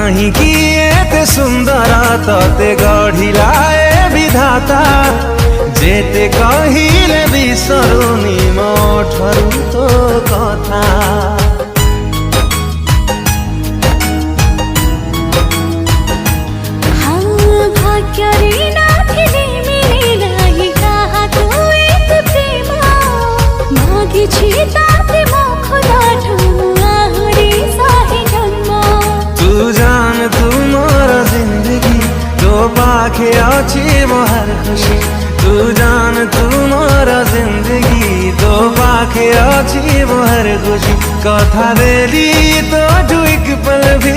काहींकि एते सुंदर तते गढ़िलाए विधाता जेते कहिले बिसरुनी मो ठरु तो कथा। तू जान तू मोर जिंदगी तो पाखे अच्छी मोहर खुशी। तू जान तू मोर जिंदगी तो पाखे अच्छी मोहर खुशी। कथा देली तो एक पल भी